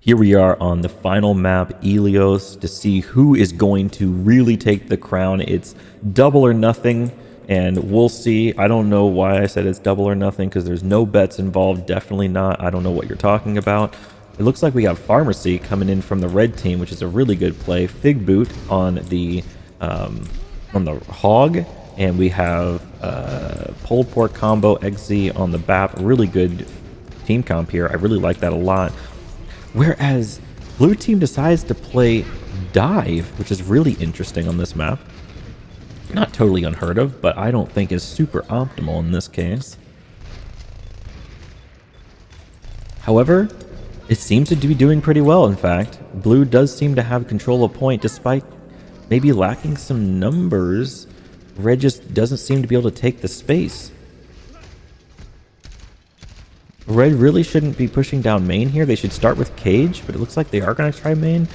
Here we are on the final map, Ilios, to see who is going to really take the crown. It's double or nothing, and we'll see. I don't know why I said it's double or nothing, because there's no bets involved. Definitely not. I don't know what you're talking about. It looks like we have Pharmacy coming in from the red team, which is a really good play. Fig Boot on the Hog, and we have Pulled Pork combo, XZ on the BAP. Really good team comp here. I really like that a lot. Whereas blue team decides to play dive, which is really interesting on this map. Not totally unheard of, but I don't think is super optimal in this case. However, it seems to be doing pretty well, in fact. Blue does seem to have control of point, despite maybe lacking some numbers. Red just doesn't seem to be able to take the space. Red really shouldn't be pushing down main here. They should start with Cage, but it looks like they are going to try main.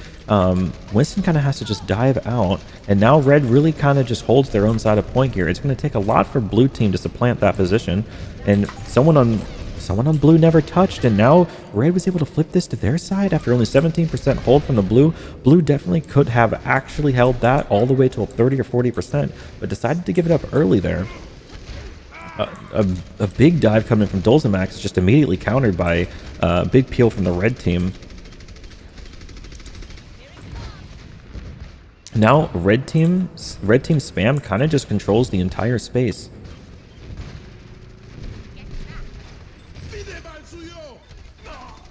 Winston kind of has to just dive out, and now Red really kind of just holds their own side of point here. It's going to take a lot for blue team to supplant that position, and someone on blue never touched, and now Red was able to flip this to their side after only 17% hold from the blue. Blue definitely could have actually held that all the way to 30 or 40%, but decided to give it up early there. A big dive coming from Dulcimax, just immediately countered by a big peel from the red team. Now red team spam kind of just controls the entire space.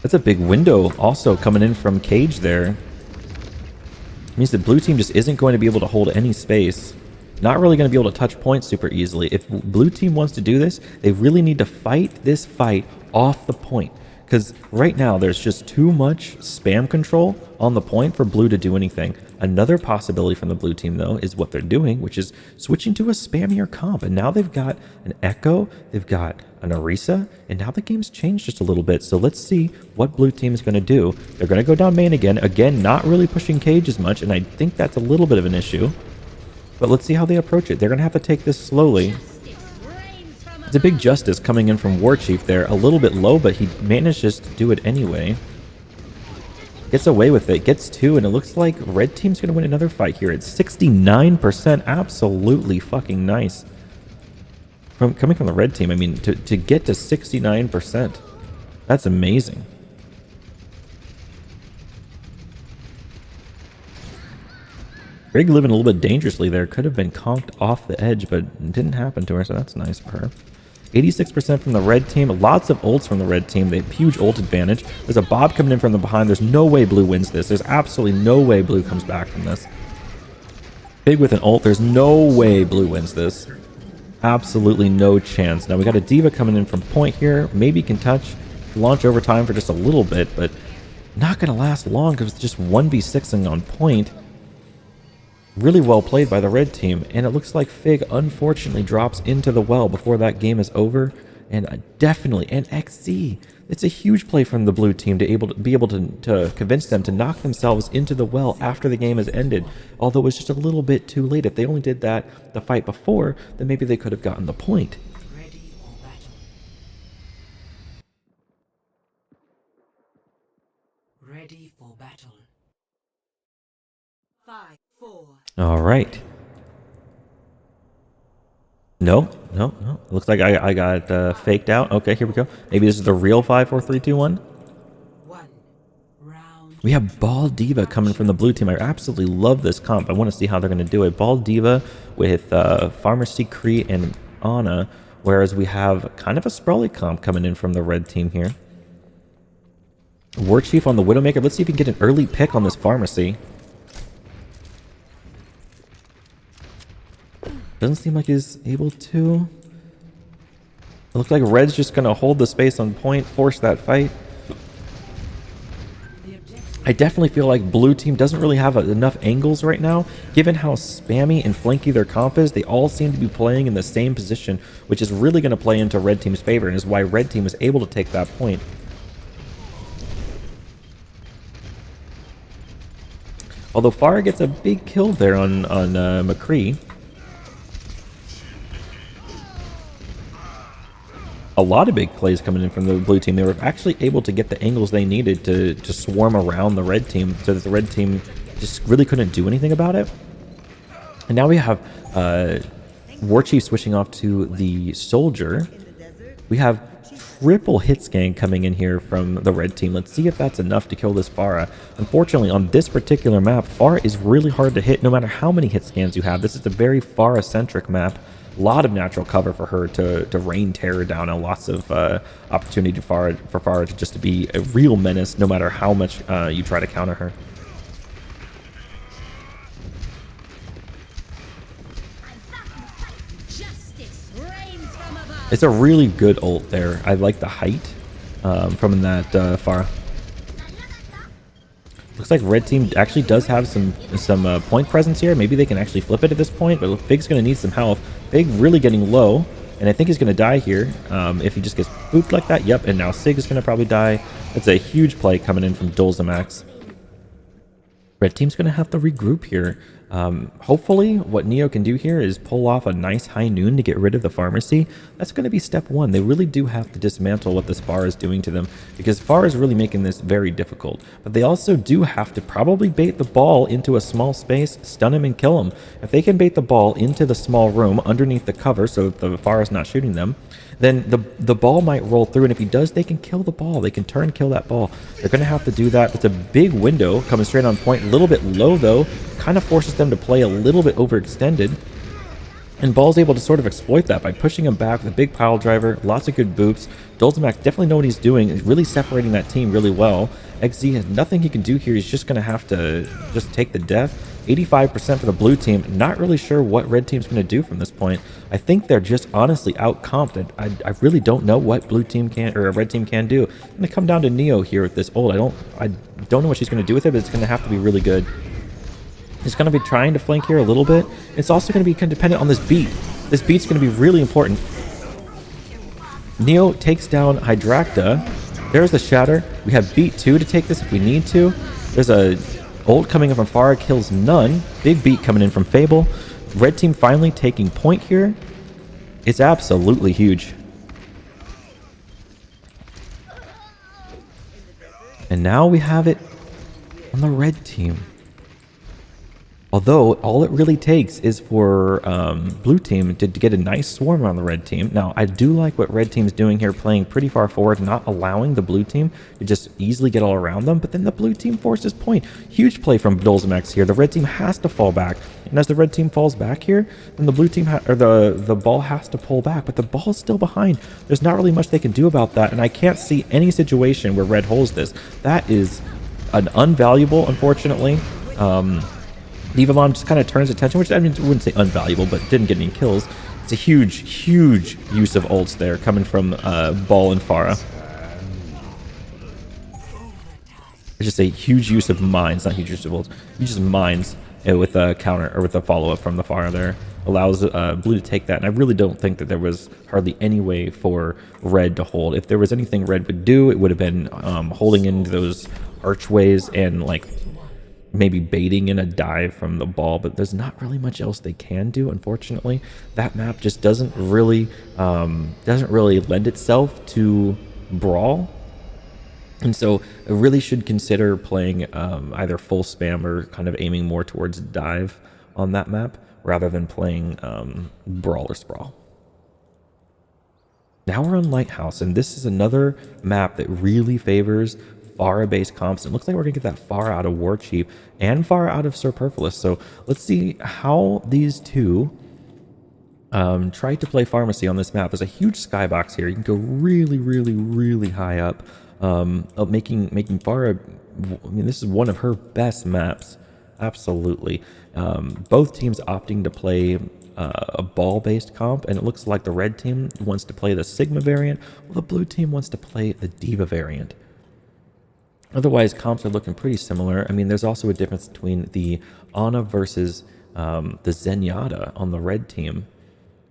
That's a big window also coming in from Cage there. It means that blue team just isn't going to be able to hold any space. Not really going to be able to touch points super easily. If blue team wants to do this, they really need to fight this fight off the point. Because right now, there's just too much spam control on the point for blue to do anything. Another possibility from the blue team, though, is what they're doing, which is switching to a spammier comp. And now they've got an Echo, they've got an Orisa, and now the game's changed just a little bit. So let's see what blue team is going to do. They're going to go down main again. Again, not really pushing Cage as much, and I think that's a little bit of an issue. But let's see how they approach it. They're going to have to take this slowly. It's a big Justice coming in from War Chief there. A little bit low, but he manages to do it anyway. Gets away with it. Gets two, and it looks like red team's going to win another fight here. It's 69%. Absolutely fucking nice. Coming from the red team, I mean, to get to 69%. That's amazing. Greg living a little bit dangerously there. Could have been conked off the edge, but it didn't happen to her, so that's nice for her. 86% from the red team. Lots of ults from the red team. They have huge ult advantage. There's a Bob coming in from the behind. There's no way blue wins this. There's absolutely no way blue comes back from this. Big with an ult. There's no way blue wins this. Absolutely no chance. Now we got a D.Va coming in from point here. Maybe can touch. Launch over time for just a little bit, but not going to last long because it's just 1v6ing on point. Really well played by the red team, and it looks like Fig unfortunately drops into the well before that game is over. And definitely, and XZ, it's a huge play from the blue team to be able to convince them to knock themselves into the well after the game has ended. Although it was just a little bit too late. If they only did that the fight before, then maybe they could have gotten the point. Ready for battle. Ready for battle. 5, 4. All right. No. Looks like I got faked out. Okay, here we go. Maybe this is the real 5, 4, 3, 2, 1. We have Ball D.Va coming from the blue team. I absolutely love this comp. I want to see how they're going to do it. Ball D.Va with Pharmacy, Cree, and Ana, whereas we have kind of a sprawly comp coming in from the red team here. War Chief on the Widowmaker. Let's see if we can get an early pick on this Pharmacy. Doesn't seem like he's able to. It looks like Red's just going to hold the space on point, force that fight. I definitely feel like blue team doesn't really have enough angles right now. Given how spammy and flanky their comp is, they all seem to be playing in the same position, which is really going to play into red team's favor, and is why red team was able to take that point. Although Farah gets a big kill there on McCree. a lot of big plays coming in from the blue team. They were actually able to get the angles they needed to swarm around the red team so that the red team just really couldn't do anything about it. And now we have War Chief switching off to the soldier. We have triple hit scan coming in here from the red team. Let's see if that's enough to kill this Pharah. Unfortunately, on this particular map, Pharah is really hard to hit no matter how many hit scans you have. This is a very Pharah-centric map. A lot of natural cover for her to rain terror down, and lots of opportunity for Pharah to just to be a real menace no matter how much you try to counter her. It's a really good ult there. I like the height from that Pharah. Looks like red team actually does have some point presence here. Maybe they can actually flip it at this point, but Fig's going to need some health. Fig really getting low, and I think he's going to die here if he just gets booped like that. Yep, and now Sig is going to probably die. That's a huge play coming in from Dulzamax. Red team's going to have to regroup here. Hopefully what Neo can do here is pull off a nice high noon to get rid of the pharmacy. That's going to be step one. They really do have to dismantle what this Pharah is doing to them, because Pharah is really making this very difficult. But they also do have to probably bait the ball into a small space, stun him and kill him. If they can bait the ball into the small room underneath the cover so that the Pharah is not shooting them, then the ball might roll through, and if he does, they can kill the ball. They can turn kill that ball. They're going to have to do that. It's a big window coming straight on point. A little bit low, though. Kind of forces them to play a little bit overextended. And Ball's able to sort of exploit that by pushing him back with a big pile driver, lots of good boops. Dulzamax definitely know what he's doing. He's really separating that team really well. XZ has nothing he can do here. He's just going to have to just take the death. 85% for the blue team. Not really sure what red team's going to do from this point. I think they're just honestly out-comped. I really don't know what blue team can, or red team can do. I'm going to come down to Neo here with this ult. I don't know what she's going to do with it, but it's going to have to be really good. He's going to be trying to flank here a little bit. It's also going to be kind of dependent on this beat. This beat's going to be really important. Neo takes down Hydracta. There's the Shatter. We have beat 2 to take this if we need to. There's a ult coming in from Pharah, kills none. Big beat coming in from Fable. Red team finally taking point here. It's absolutely huge. And now we have it on the red team. Although, all it really takes is for blue team to get a nice swarm on the red team. Now, I do like what red team's doing here, playing pretty far forward, not allowing the blue team to just easily get all around them. But then the blue team forces point. Huge play from Dulzamax here. The red team has to fall back. And as the red team falls back here, then the blue team, or the ball has to pull back. But the ball is still behind. There's not really much they can do about that. And I can't see any situation where red holds this. That is an unvaluable, unfortunately. Divalon just kind of turns attention, which I mean, I wouldn't say unvaluable, but didn't get any kills. It's a huge, huge use of ults there coming from Ball and Pharah. It's just a huge use of mines, not huge use of ults. Huge use of mines with a counter, or with a follow-up from the Pharah there. Allows blue to take that, and I really don't think that there was hardly any way for red to hold. If there was anything red would do, it would have been holding into those archways and like maybe baiting in a dive from the ball, but there's not really much else they can do, unfortunately. That map just doesn't really lend itself to brawl, and so I really should consider playing either full spam or kind of aiming more towards dive on that map rather than playing brawl or sprawl. Now we're on Lighthouse, and this is another map that really favors Pharah-based comps. It looks like we're going to get that Pharah out of War Chief and Pharah out of Superfluous. So let's see how these two try to play Pharmacy on this map. There's a huge skybox here. You can go really, really, really high up, making Pharah, I mean, this is one of her best maps. Absolutely. Both teams opting to play a ball-based comp, and it looks like the red team wants to play the Sigma variant, while the blue team wants to play the Diva variant. Otherwise, comps are looking pretty similar. I mean, there's also a difference between the Ana versus the Zenyatta on the red team.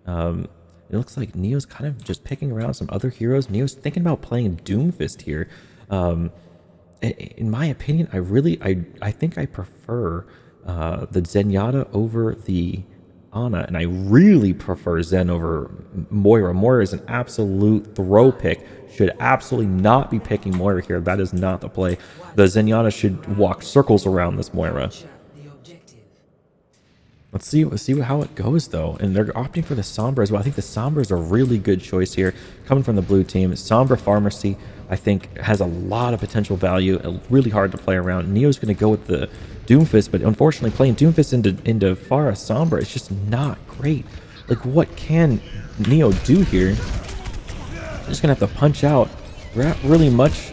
It looks like Neo's kind of just picking around some other heroes. Neo's thinking about playing Doomfist here. In my opinion, I think I prefer the Zenyatta over the Ana, and I really prefer Zen over Moira. Moira is an absolute throw pick. Should absolutely not be picking Moira here. That is not the play. The Zenyatta should walk circles around this Moira. Capture the objective. Let's see how it goes, though. And they're opting for the Sombra as well. I think the Sombra is a really good choice here, coming from the blue team. Sombra Pharmacy, I think, has a lot of potential value. Really hard to play around. Neo's going to go with the Doomfist, but unfortunately, playing Doomfist into Pharah Sombra is just not great. Like, what can Neo do here? Just going to have to punch out. Not really much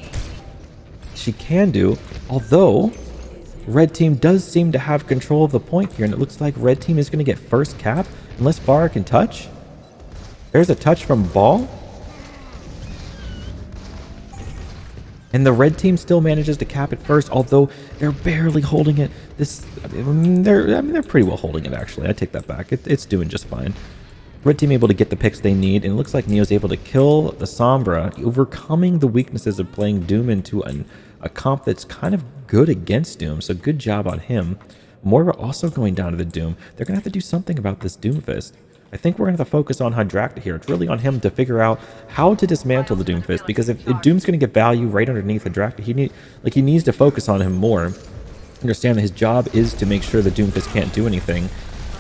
she can do, although Red Team does seem to have control of the point here, and it looks like Red Team is going to get first cap unless Pharah can touch. There's a touch from Ball. And the Red Team still manages to cap it first, although they're barely holding it. They're pretty well holding it, actually. I take that back. It's doing just fine. Red Team able to get the picks they need, and it looks like Neo's able to kill the Sombra, overcoming the weaknesses of playing Doom into a comp that's kind of good against Doom, so good job on him. Moira also going down to the Doom. They're going to have to do something about this Doomfist. I think we're going to have to focus on Hydracta here. It's really on him to figure out how to dismantle the Doomfist, because if Doom's going to get value right underneath Hydracta, he needs to focus on him more. Understand that his job is to make sure the Doomfist can't do anything.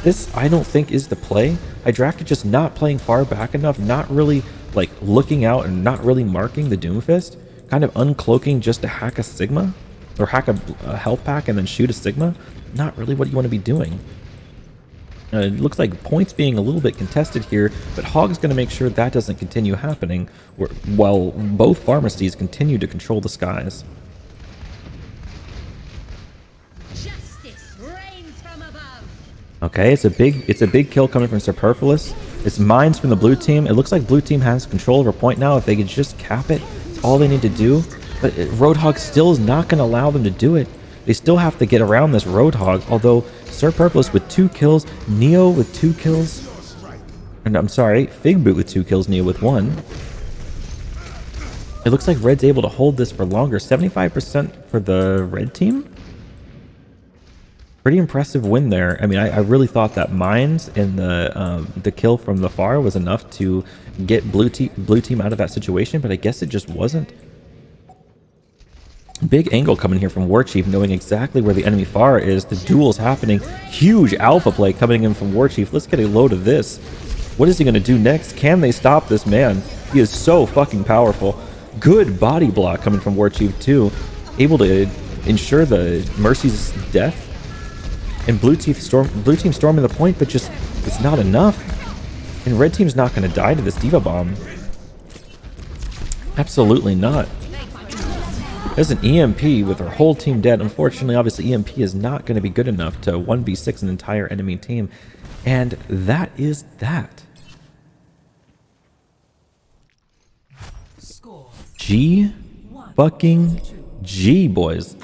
This, I don't think, is the play. Hydracta just not playing far back enough, not really like looking out and not really marking the Doomfist, kind of uncloaking just to hack a Sigma or hack a health pack and then shoot a Sigma. Not really what you want to be doing. It looks like points being a little bit contested here, but Hog's going to make sure that doesn't continue happening while both pharmacies continue to control the skies. Justice reigns from above. Okay, it's a big kill coming from Superfluous. It's mines from the blue team. It looks like blue team has control over point now. If they could just cap it, it's all they need to do. But Roadhog still is not going to allow them to do it. They still have to get around this Roadhog, although Superfluous with 2 kills, Neo with 2 kills, and I'm sorry, Fig Boot with 2 kills, Neo with 1. It looks like Red's able to hold this for longer. 75% for the Red team. Pretty impressive win there. I mean, I really thought that mines and the kill from the far was enough to get blue team out of that situation, but I guess it just wasn't. Big angle coming here from War Chief, knowing exactly where the enemy far is. The duel's happening. Huge alpha play coming in from War Chief. Let's get a load of this. What is he going to do next? Can they stop this man? He is so fucking powerful. Good body block coming from War Chief too. Able to ensure the Mercy's death. And blue team storming the point, but just it's not enough. And red team's not going to die to this Diva Bomb. Absolutely not. There's an EMP with her whole team dead. Unfortunately, obviously, EMP is not going to be good enough to 1v6 an entire enemy team. And that is that. Score G fucking G, boys.